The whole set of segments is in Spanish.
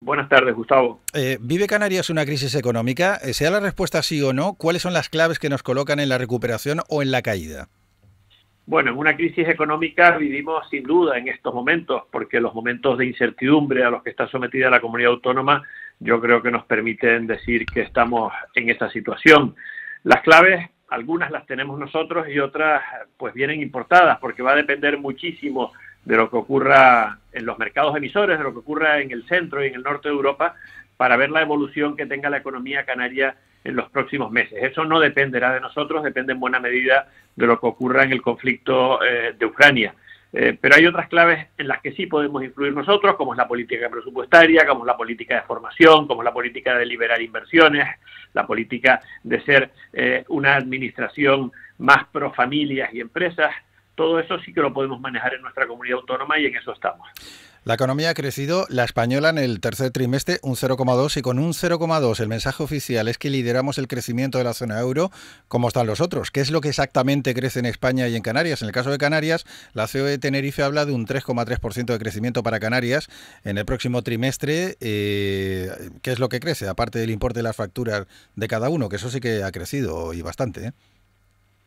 Buenas tardes, Gustavo. ¿Vive Canarias una crisis económica? Sea la respuesta sí o no, ¿cuáles son las claves que nos colocan en la recuperación o en la caída? Bueno, en una crisis económica vivimos sin duda en estos momentos, porque los momentos de incertidumbre a los que está sometida la comunidad autónoma, yo creo que nos permiten decir que estamos en esta situación. Las claves, algunas las tenemos nosotros y otras pues vienen importadas, porque va a depender muchísimo de lo que ocurra en los mercados emisores, de lo que ocurra en el centro y en el norte de Europa, para ver la evolución que tenga la economía canaria en los próximos meses. Eso no dependerá de nosotros, depende en buena medida de lo que ocurra en el conflicto de Ucrania. Pero hay otras claves en las que sí podemos influir nosotros, como es la política presupuestaria, como es la política de formación, como es la política de liberar inversiones, la política de ser una administración más pro familias y empresas. Todo eso sí que lo podemos manejar en nuestra comunidad autónoma y en eso estamos. La economía ha crecido, la española en el tercer trimestre un 0,2 y con un 0,2 el mensaje oficial es que lideramos el crecimiento de la zona euro. ¿Cómo están los otros? ¿Qué es lo que exactamente crece en España y en Canarias? En el caso de Canarias, la CEO de Tenerife habla de un 3,3% de crecimiento para Canarias en el próximo trimestre. ¿Qué es lo que crece? Aparte del importe de las facturas de cada uno, que eso sí que ha crecido y bastante, ¿eh?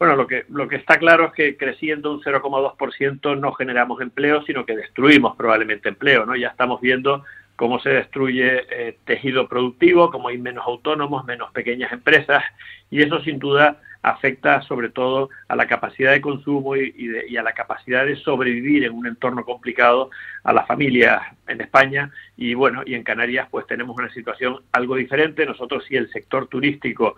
Bueno, lo que está claro es que creciendo un 0,2% no generamos empleo, sino que destruimos probablemente empleo, ¿no? Ya estamos viendo cómo se destruye tejido productivo, cómo hay menos autónomos, menos pequeñas empresas, y eso sin duda afecta sobre todo a la capacidad de consumo y a la capacidad de sobrevivir en un entorno complicado a las familias en España. Y bueno, y en Canarias pues tenemos una situación algo diferente. Nosotros, si el sector turístico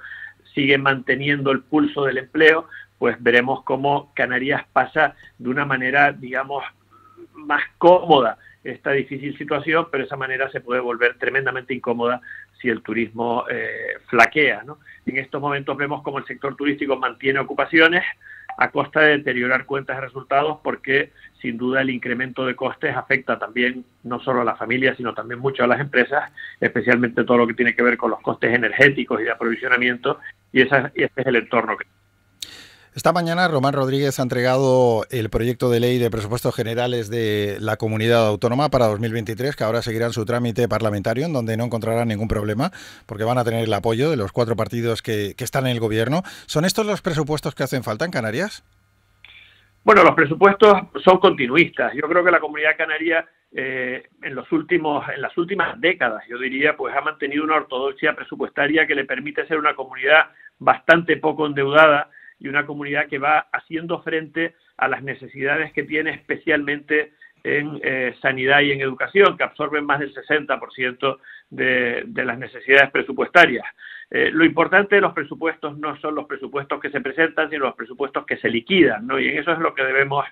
sigue manteniendo el pulso del empleo, pues veremos cómo Canarias pasa de una manera, digamos, más cómoda esta difícil situación, pero esa manera se puede volver tremendamente incómoda si el turismo flaquea, ¿no? En estos momentos vemos cómo el sector turístico mantiene ocupaciones a costa de deteriorar cuentas de resultados, porque sin duda el incremento de costes afecta también no solo a las familias, sino también mucho a las empresas, especialmente todo lo que tiene que ver con los costes energéticos y de aprovisionamiento, y ese es el entorno que... Esta mañana Román Rodríguez ha entregado el proyecto de ley de presupuestos generales de la comunidad autónoma para 2023, que ahora seguirán su trámite parlamentario, en donde no encontrarán ningún problema, porque van a tener el apoyo de los 4 partidos que están en el gobierno. ¿Son estos los presupuestos que hacen falta en Canarias? Bueno, los presupuestos son continuistas. Yo creo que la comunidad canaria en las últimas décadas, yo diría, pues ha mantenido una ortodoxia presupuestaria que le permite ser una comunidad bastante poco endeudada y una comunidad que va haciendo frente a las necesidades que tiene, especialmente en sanidad y en educación, que absorben más del 60% de las necesidades presupuestarias. Lo importante de los presupuestos no son los presupuestos que se presentan, sino los presupuestos que se liquidan, ¿no? Y en eso es lo que debemos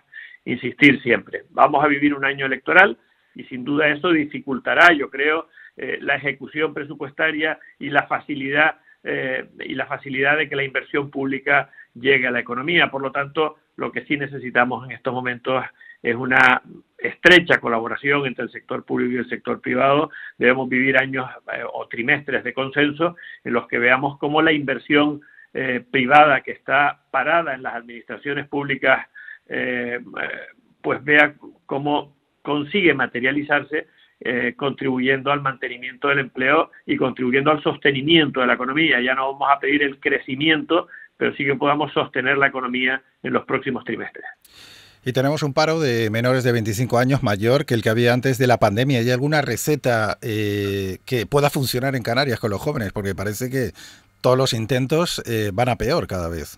insistir siempre. Vamos a vivir un año electoral y sin duda eso dificultará, yo creo, la ejecución presupuestaria y la facilidad de que la inversión pública llegue a la economía. Por lo tanto, lo que sí necesitamos en estos momentos es una estrecha colaboración entre el sector público y el sector privado. Debemos vivir años o trimestres de consenso en los que veamos cómo la inversión privada que está parada en las administraciones públicas pues vea cómo consigue materializarse, contribuyendo al mantenimiento del empleo y contribuyendo al sostenimiento de la economía. Ya no vamos a pedir el crecimiento, pero sí que podamos sostener la economía en los próximos trimestres. Y tenemos un paro de menores de 25 años mayor que el que había antes de la pandemia. ¿Hay alguna receta que pueda funcionar en Canarias con los jóvenes? Porque parece que todos los intentos van a peor cada vez.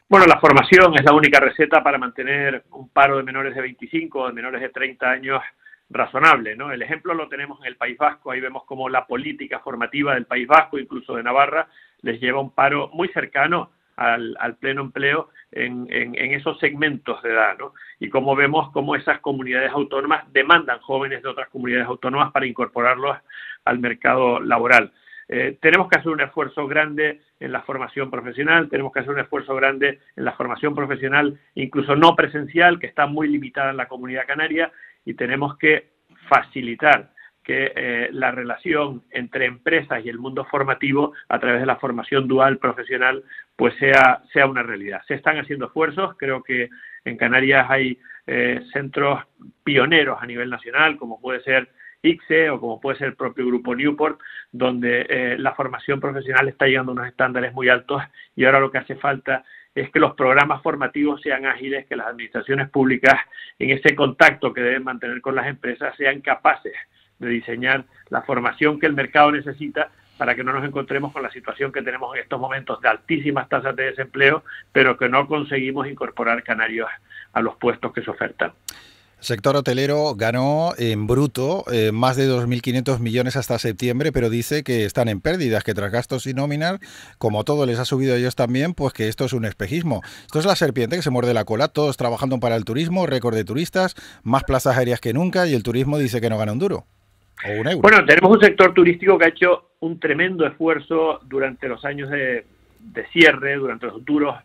Bueno, la formación es la única receta para mantener un paro de menores de 25 o de menores de 30 años razonable, ¿no? El ejemplo lo tenemos en el País Vasco. Ahí vemos cómo la política formativa del País Vasco, incluso de Navarra, les lleva un paro muy cercano al pleno empleo en esos segmentos de edad, ¿no? Y cómo vemos cómo esas comunidades autónomas demandan jóvenes de otras comunidades autónomas para incorporarlos al mercado laboral. Tenemos que hacer un esfuerzo grande en la formación profesional, tenemos que hacer un esfuerzo grande en la formación profesional, incluso no presencial, que está muy limitada en la comunidad canaria, y tenemos que facilitar que la relación entre empresas y el mundo formativo a través de la formación dual profesional pues sea una realidad. Se están haciendo esfuerzos, creo que en Canarias hay centros pioneros a nivel nacional, como puede ser ICSE o como puede ser el propio Grupo Newport, donde la formación profesional está llegando a unos estándares muy altos y ahora lo que hace falta es que los programas formativos sean ágiles, que las administraciones públicas en ese contacto que deben mantener con las empresas sean capaces de diseñar la formación que el mercado necesita para que no nos encontremos con la situación que tenemos en estos momentos de altísimas tasas de desempleo, pero que no conseguimos incorporar canarios a los puestos que se ofertan. El sector hotelero ganó en bruto más de 2.500 millones hasta septiembre, pero dice que están en pérdidas, que tras gastos y nóminas, como todo les ha subido a ellos también, pues que esto es un espejismo. Esto es la serpiente que se muerde la cola, todos trabajando para el turismo, récord de turistas, más plazas aéreas que nunca, y el turismo dice que no gana un duro. O un euro. Bueno, tenemos un sector turístico que ha hecho un tremendo esfuerzo durante los años de cierre, durante los duros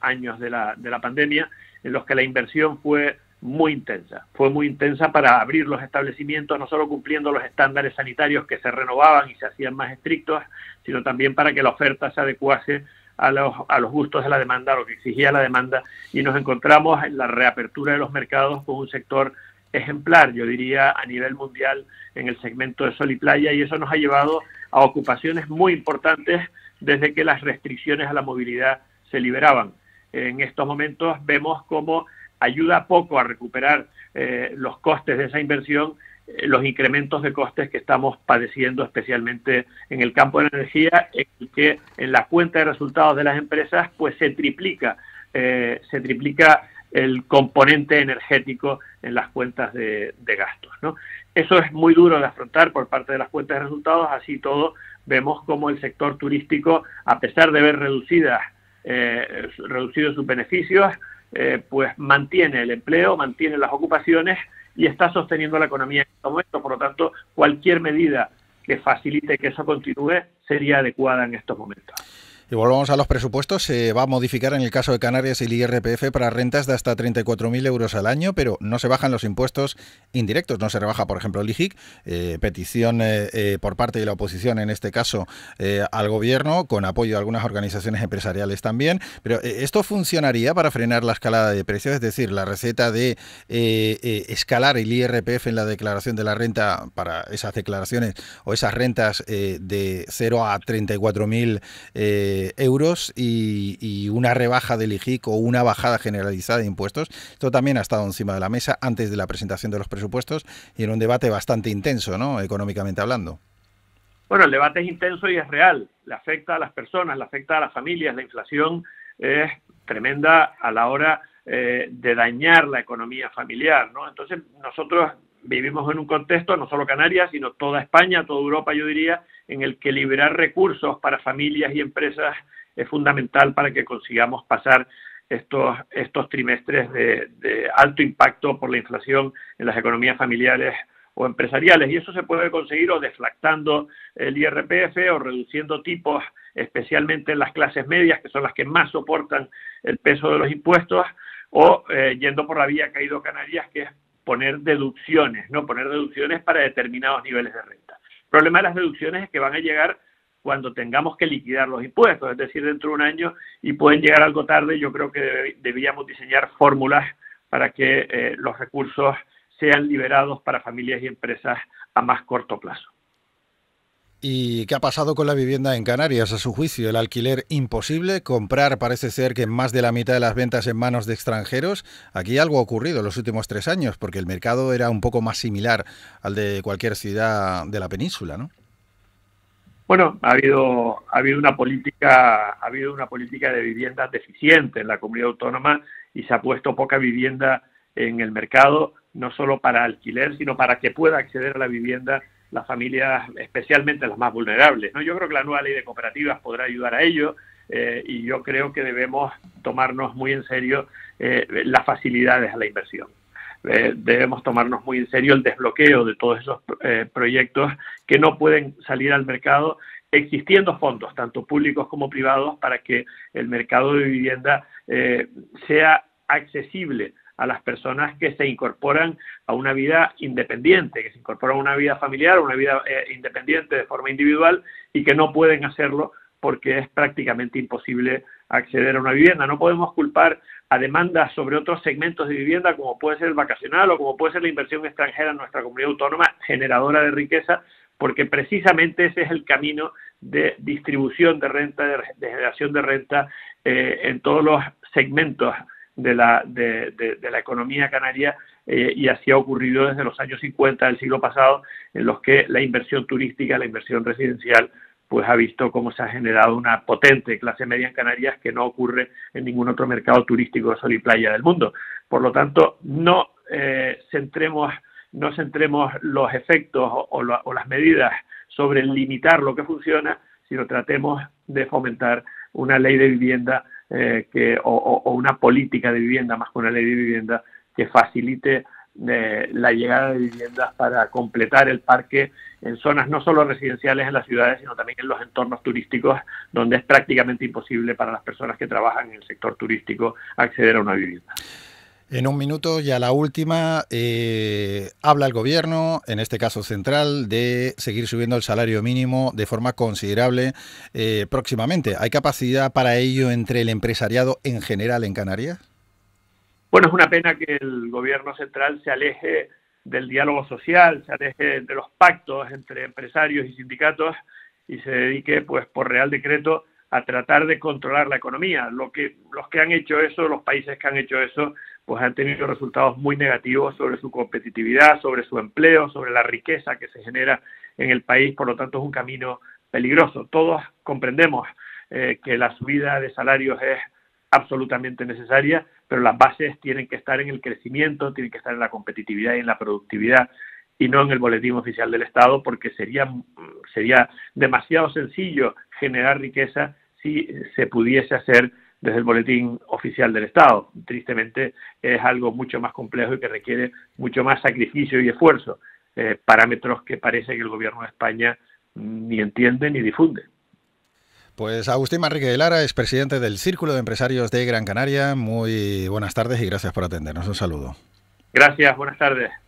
años de la pandemia, en los que la inversión fue muy intensa para abrir los establecimientos, no solo cumpliendo los estándares sanitarios que se renovaban y se hacían más estrictos, sino también para que la oferta se adecuase a los gustos de la demanda, a lo que exigía la demanda, y nos encontramos en la reapertura de los mercados con un sector ejemplar, yo diría, a nivel mundial en el segmento de sol y playa, y eso nos ha llevado a ocupaciones muy importantes desde que las restricciones a la movilidad se liberaban. En estos momentos vemos cómo ayuda poco a recuperar los costes de esa inversión, los incrementos de costes que estamos padeciendo, especialmente en el campo de la energía, en el que en la cuenta de resultados de las empresas pues se triplica el componente energético en las cuentas de gastos, ¿no? Eso es muy duro de afrontar por parte de las cuentas de resultados. Así todo, vemos como el sector turístico, a pesar de ver reducidos sus beneficios, pues mantiene el empleo, mantiene las ocupaciones y está sosteniendo la economía en este momento. Por lo tanto, cualquier medida que facilite que eso continúe sería adecuada en estos momentos. Y volvamos a los presupuestos. Se va a modificar en el caso de Canarias el IRPF para rentas de hasta 34.000 euros al año, pero no se bajan los impuestos indirectos. No se rebaja, por ejemplo, el IGIC, petición por parte de la oposición, en este caso, al gobierno, con apoyo de algunas organizaciones empresariales también. Pero ¿esto funcionaría para frenar la escalada de precios? Es decir, la receta de escalar el IRPF en la declaración de la renta para esas declaraciones o esas rentas de 0 a 34.000 euros y una rebaja del IGIC o una bajada generalizada de impuestos. Esto también ha estado encima de la mesa antes de la presentación de los presupuestos y en un debate bastante intenso, ¿no?, económicamente hablando. Bueno, el debate es intenso y es real. Le afecta a las personas, le afecta a las familias. La inflación es tremenda a la hora de dañar la economía familiar, ¿no? Entonces, nosotros vivimos en un contexto, no solo Canarias, sino toda España, toda Europa, yo diría, en el que liberar recursos para familias y empresas es fundamental para que consigamos pasar estos trimestres de alto impacto por la inflación en las economías familiares o empresariales. Y eso se puede conseguir o deflactando el IRPF o reduciendo tipos, especialmente en las clases medias, que son las que más soportan el peso de los impuestos, o yendo por la vía que ha ido Canarias, que es poner deducciones, ¿no? Poner deducciones para determinados niveles de renta. El problema de las deducciones es que van a llegar cuando tengamos que liquidar los impuestos, es decir, dentro de un año, y pueden llegar algo tarde. Yo creo que deberíamos diseñar fórmulas para que los recursos sean liberados para familias y empresas a más corto plazo. ¿Y qué ha pasado con la vivienda en Canarias? A su juicio, el alquiler imposible, comprar parece ser que más de la mitad de las ventas en manos de extranjeros. Aquí algo ha ocurrido en los últimos 3 años, porque el mercado era un poco más similar al de cualquier ciudad de la península, ¿no? Bueno, ha habido una política de viviendas deficiente en la comunidad autónoma y se ha puesto poca vivienda en el mercado, no solo para alquiler, sino para que pueda acceder a la vivienda las familias, especialmente las más vulnerables, ¿no? Yo creo que la nueva ley de cooperativas podrá ayudar a ello, y yo creo que debemos tomarnos muy en serio las facilidades a la inversión. Debemos tomarnos muy en serio el desbloqueo de todos esos proyectos que no pueden salir al mercado, existiendo fondos, tanto públicos como privados, para que el mercado de vivienda sea accesible a las personas que se incorporan a una vida independiente, que se incorporan a una vida familiar, a una vida independiente de forma individual y que no pueden hacerlo porque es prácticamente imposible acceder a una vivienda. No podemos culpar a demandas sobre otros segmentos de vivienda, como puede ser el vacacional o como puede ser la inversión extranjera en nuestra comunidad autónoma, generadora de riqueza, porque precisamente ese es el camino de distribución de renta, de generación de renta en todos los segmentos de la economía canaria, y así ha ocurrido desde los años 50 del siglo pasado, en los que la inversión turística, la inversión residencial, pues ha visto cómo se ha generado una potente clase media en Canarias que no ocurre en ningún otro mercado turístico de sol y playa del mundo. Por lo tanto, no centremos los efectos o las medidas sobre limitar lo que funciona, sino tratemos de fomentar una ley de vivienda o una política de vivienda, más que una ley de vivienda, que facilite la llegada de viviendas para completar el parque en zonas no solo residenciales en las ciudades, sino también en los entornos turísticos, donde es prácticamente imposible para las personas que trabajan en el sector turístico acceder a una vivienda. En un minuto, ya la última, habla el gobierno, en este caso central, de seguir subiendo el salario mínimo de forma considerable próximamente. ¿Hay capacidad para ello entre el empresariado en general en Canarias? Bueno, es una pena que el gobierno central se aleje del diálogo social, se aleje de los pactos entre empresarios y sindicatos y se dedique, pues, por Real Decreto a tratar de controlar la economía. Los que han hecho eso, los países que han hecho eso, pues han tenido resultados muy negativos sobre su competitividad, sobre su empleo, sobre la riqueza que se genera en el país. Por lo tanto, es un camino peligroso. Todos comprendemos que la subida de salarios es absolutamente necesaria, pero las bases tienen que estar en el crecimiento, tienen que estar en la competitividad y en la productividad, y no en el boletín oficial del Estado, porque sería demasiado sencillo generar riqueza si se pudiese hacer desde el boletín oficial del Estado. Tristemente es algo mucho más complejo y que requiere mucho más sacrificio y esfuerzo, parámetros que parece que el gobierno de España ni entiende ni difunde. Pues Agustín Manrique de Lara es presidente del Círculo de Empresarios de Gran Canaria. Muy buenas tardes y gracias por atendernos. Un saludo. Gracias, buenas tardes.